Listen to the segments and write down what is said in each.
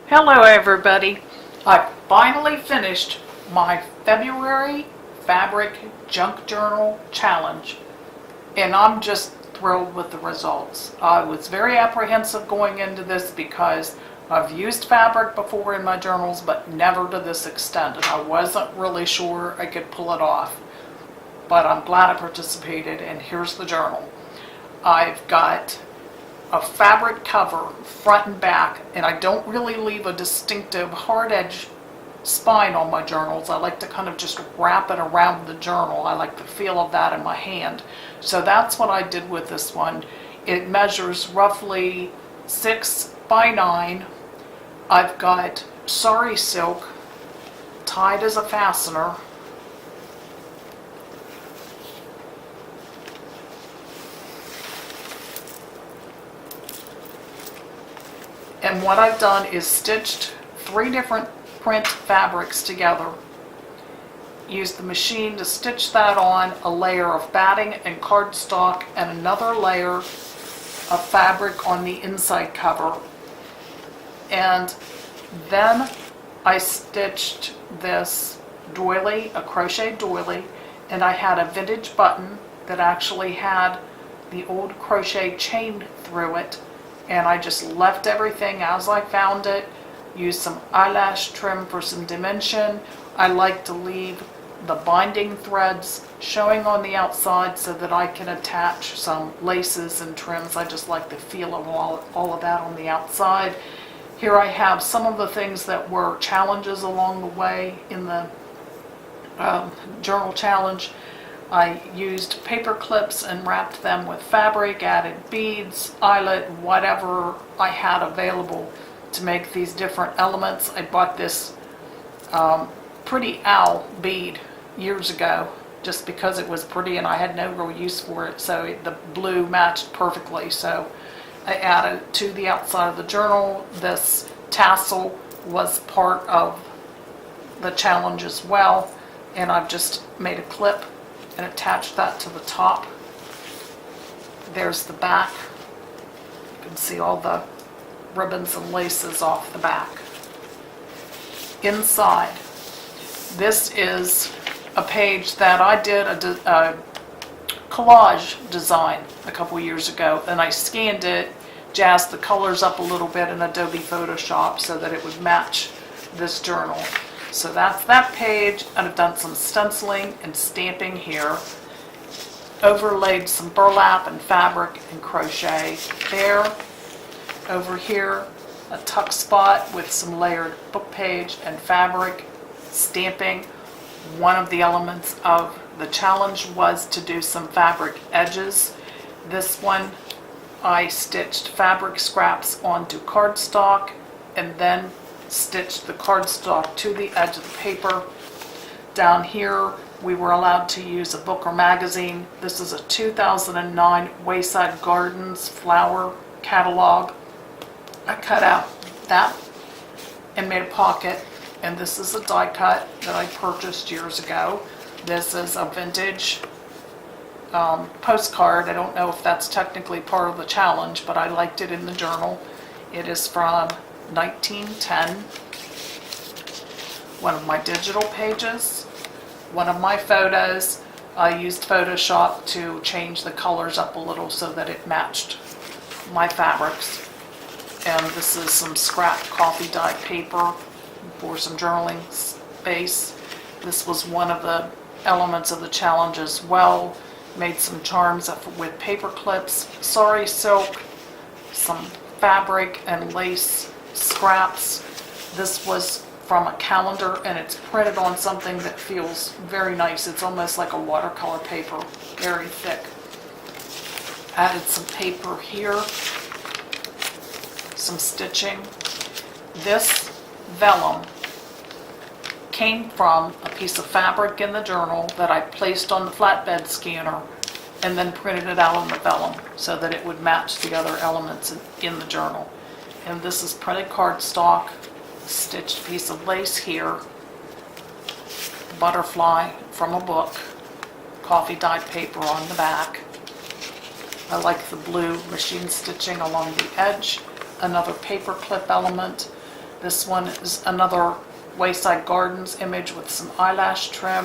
Hello everybody. I finally finished my February Fabric Junk Journal Challenge and I'm just thrilled with the results. I was very apprehensive going into this because I've used fabric before in my journals but never to this extent, and I wasn't really sure I could pull it off. But I'm glad I participated, and here's the journal. I've got a fabric cover front and back, and I don't really leave a distinctive hard edge spine on my journals. I like to kind of just wrap it around the journal. I like the feel of that in my hand. So that's what I did with this one. It measures roughly 6 by 9. I've got sari silk tied as a fastener. And what I've done is stitched 3 different print fabrics together. Used the machine to stitch that on, a layer of batting and cardstock and another layer of fabric on the inside cover. And then I stitched this doily, a crochet doily, and I had a vintage button that actually had the old crochet chain through it. And I just left everything as I found it, used some eyelash trim for some dimension. I like to leave the binding threads showing on the outside so that I can attach some laces and trims. I just like the feel of all of that on the outside. Here I have some of the things that were challenges along the way in the journal challenge. I used paper clips and wrapped them with fabric, added beads, eyelet, whatever I had available to make these different elements. I bought this pretty owl bead years ago just because it was pretty and I had no real use for it, so the blue matched perfectly. So I added it to the outside of the journal. This tassel was part of the challenge as well, and I've just made a clip and attach that to the top. There's the back. You can see all the ribbons and laces off the back. Inside, this is a page that I did a collage design a couple years ago, and I scanned it, jazzed the colors up a little bit in Adobe Photoshop so that it would match this journal. So that's that page, and I've done some stenciling and stamping here. Overlaid some burlap and fabric and crochet there. Over here, a tuck spot with some layered book page and fabric stamping. One of the elements of the challenge was to do some fabric edges. This one, I stitched fabric scraps onto cardstock and then stitched the cardstock to the edge of the paper. Down here, we were allowed to use a book or magazine. This is a 2009 Wayside Gardens flower catalog. I cut out that and made a pocket, and this is a die cut that I purchased years ago. This is a vintage postcard. I don't know if that's technically part of the challenge, but I liked it in the journal. It is from 1910. One of my digital pages, one of my photos. I used Photoshop to change the colors up a little so that it matched my fabrics. And this is some scrap coffee dye paper for some journaling space. This was one of the elements of the challenge as well. Made some charms with paper clips, sari silk, some fabric and lace scraps. This was from a calendar, and it's printed on something that feels very nice. It's almost like a watercolor paper, very thick. Added some paper here, some stitching. This vellum came from a piece of fabric in the journal that I placed on the flatbed scanner and then printed it out on the vellum so that it would match the other elements in the journal. And this is printed cardstock, stitched piece of lace here, butterfly from a book, coffee dyed paper on the back. I like the blue machine stitching along the edge, another paper clip element. This one is another Wayside Gardens image with some eyelash trim.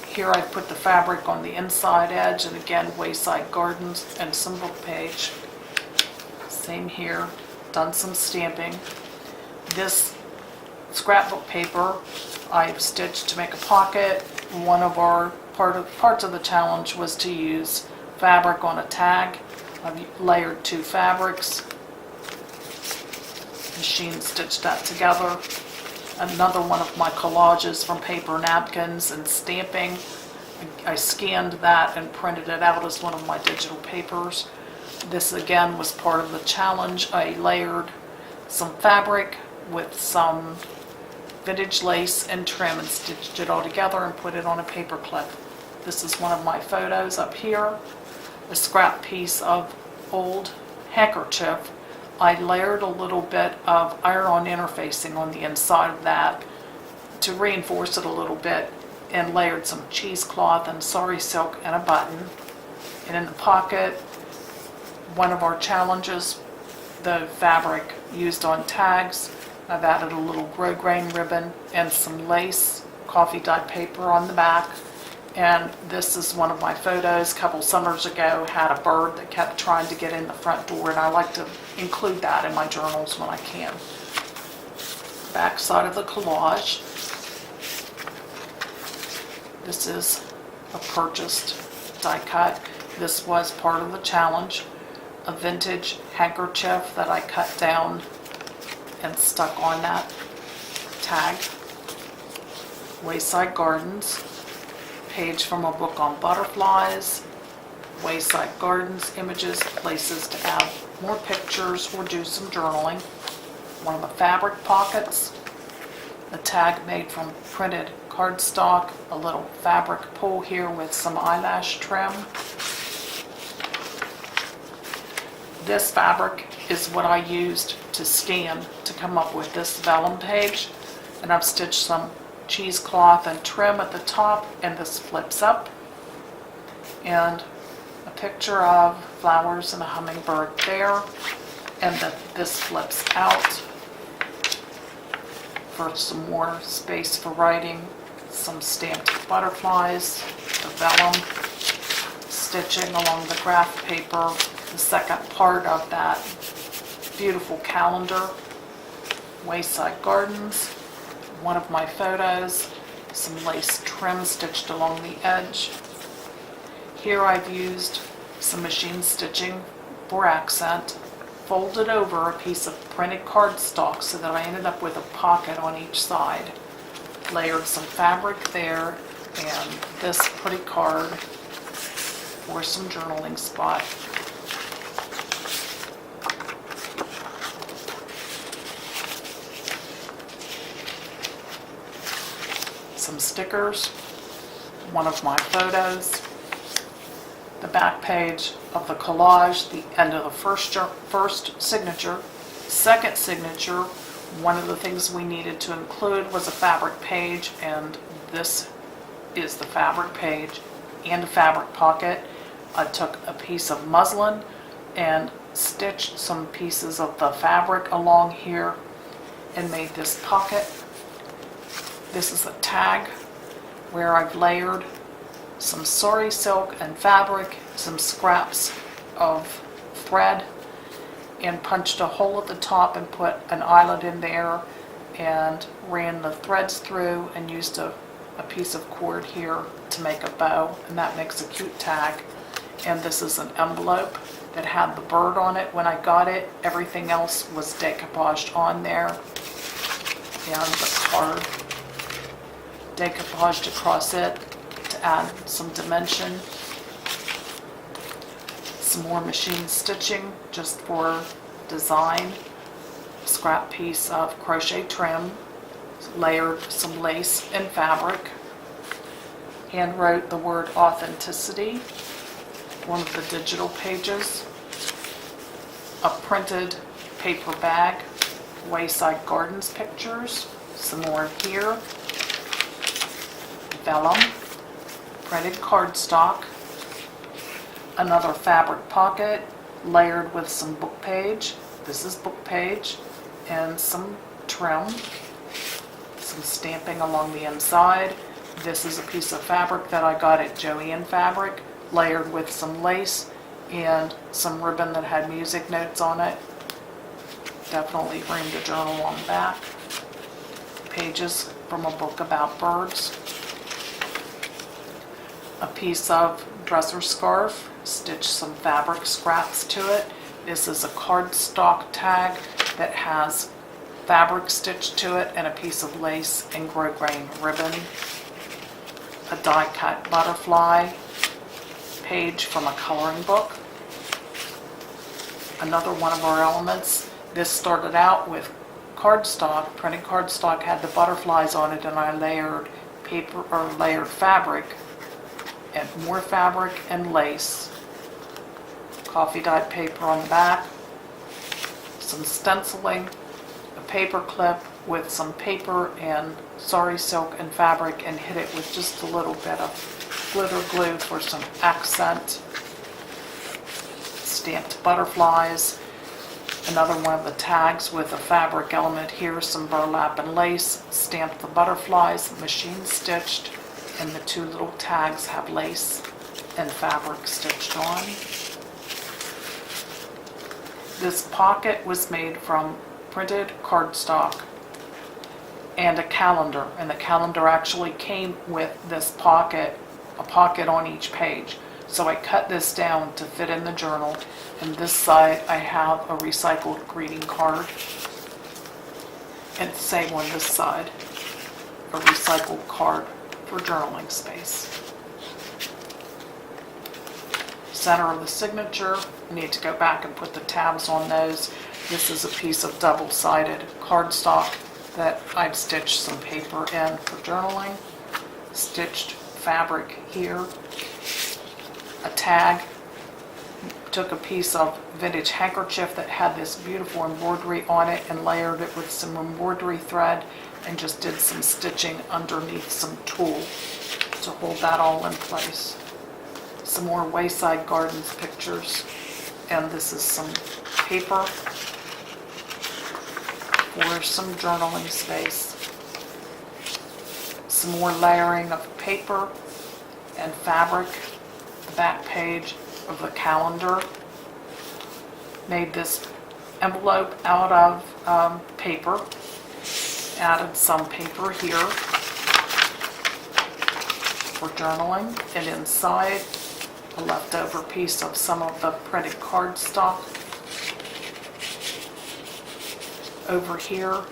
Here I put the fabric on the inside edge, and again Wayside Gardens and some book page. Same here, done some stamping. This scrapbook paper I've stitched to make a pocket. One of our parts of the challenge was to use fabric on a tag. I've layered 2 fabrics, machine stitched that together. Another one of my collages from paper napkins and stamping. I scanned that and printed it out as one of my digital papers. This again was part of the challenge. I layered some fabric with some vintage lace and trim and stitched it all together and put it on a paper clip. This is one of my photos up here. A scrap piece of old handkerchief. I layered a little bit of iron-on interfacing on the inside of that to reinforce it a little bit, and layered some cheesecloth and sari silk and a button. And in the pocket, one of our challenges, the fabric used on tags, I've added a little grosgrain ribbon and some lace, coffee dyed paper on the back. And this is one of my photos a couple summers ago. Had a bird that kept trying to get in the front door, and I like to include that in my journals when I can. Back side of the collage. This is a purchased die cut. This was part of the challenge. A vintage handkerchief that I cut down and stuck on that tag. Wayside Gardens. Page from a book on butterflies. Wayside Gardens images, places to add more pictures or do some journaling. One of the fabric pockets. A tag made from printed cardstock. A little fabric pull here with some eyelash trim. This fabric is what I used to scan to come up with this vellum page, and I've stitched some cheesecloth and trim at the top, and this flips up, and a picture of flowers and a hummingbird there, and this flips out for some more space for writing, some stamped butterflies, the vellum stitching along the graph paper, the second part of that beautiful calendar. Wayside Gardens, one of my photos, some lace trim stitched along the edge. Here I've used some machine stitching for accent, folded over a piece of printed cardstock so that I ended up with a pocket on each side. Layered some fabric there and this pretty card for some journaling spot. Some stickers, one of my photos, the back page of the collage, the end of the first signature. Second signature, one of the things we needed to include was a fabric page, and this is the fabric page and a fabric pocket. I took a piece of muslin and stitched some pieces of the fabric along here and made this pocket. This is a tag where I've layered some sari silk and fabric, some scraps of thread, and punched a hole at the top and put an eyelet in there and ran the threads through and used a piece of cord here to make a bow, and that makes a cute tag. And this is an envelope that had the bird on it when I got it. Everything else was decoupaged on there, and the card decoupaged across it to add some dimension. Some more machine stitching just for design. Scrap piece of crochet trim, layered some lace and fabric. Hand wrote the word authenticity. One of the digital pages. A printed paper bag. Wayside Gardens pictures. Some more here. Vellum, printed cardstock, another fabric pocket layered with some book page. This is book page, and some trim, some stamping along the inside. This is a piece of fabric that I got at Joann Fabric, layered with some lace and some ribbon that had music notes on it. Definitely room to journal on the back. Pages from a book about birds. A piece of dresser scarf, stitched some fabric scraps to it. This is a cardstock tag that has fabric stitched to it and a piece of lace and grosgrain ribbon. A die-cut butterfly page from a coloring book. Another one of our elements. This started out with cardstock. Printed cardstock had the butterflies on it, and I layered paper or layered fabric and more fabric and lace. Coffee dyed paper on the back. Some stenciling, a paper clip with some paper and sari silk and fabric, and hit it with just a little bit of glitter glue for some accent. Stamped butterflies. Another one of the tags with a fabric element here, some burlap and lace. Stamped the butterflies, machine stitched, and the two little tags have lace and fabric stitched on. This pocket was made from printed cardstock and a calendar, and the calendar actually came with this pocket, a pocket on each page. So I cut this down to fit in the journal, and this side I have a recycled greeting card, and the same on this side, a recycled card for journaling space. Center of the signature, I need to go back and put the tabs on those. This is a piece of double-sided cardstock that I've stitched some paper in for journaling. Stitched fabric here. A tag. Took a piece of vintage handkerchief that had this beautiful embroidery on it and layered it with some embroidery thread and just did some stitching underneath some tulle to hold that all in place. Some more Wayside Gardens pictures, and this is some paper for some journaling space. Some more layering of paper and fabric. The back page of the calendar. Made this envelope out of paper. Added some paper here for journaling, and inside a leftover piece of some of the printed cardstock. Over here,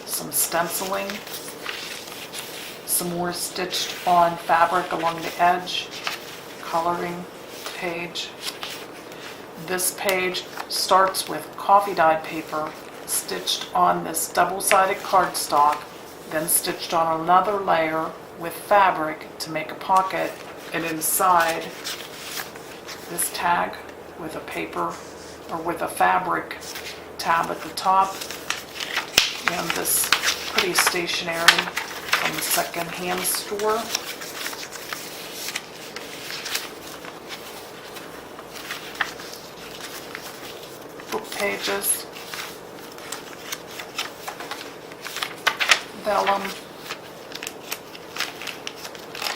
some stenciling, some more stitched on fabric along the edge, coloring page. This page starts with coffee dyed paper stitched on this double-sided cardstock, then stitched on another layer with fabric to make a pocket, and inside this tag with a paper or with a fabric tab at the top, and this pretty stationery from the second-hand store. Book pages, vellum,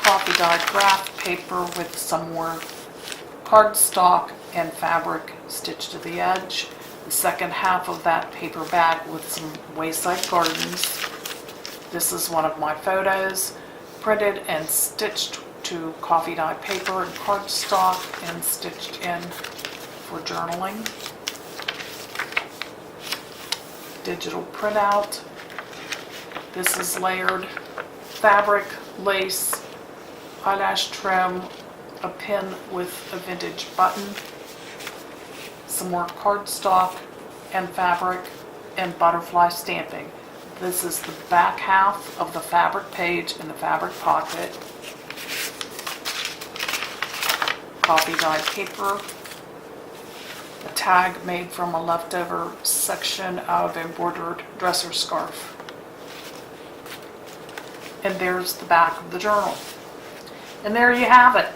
coffee dyed graph paper with some more cardstock and fabric stitched to the edge. The second half of that paper bag with some Wayside Gardens. This is one of my photos, printed and stitched to coffee dyed paper and cardstock and stitched in for journaling. Digital printout. This is layered fabric, lace, eyelash trim, a pin with a vintage button, some more cardstock and fabric, and butterfly stamping. This is the back half of the fabric page in the fabric pocket. Coffee dyed paper. A tag made from a leftover section of embroidered dresser scarf. And there's the back of the journal. And there you have it.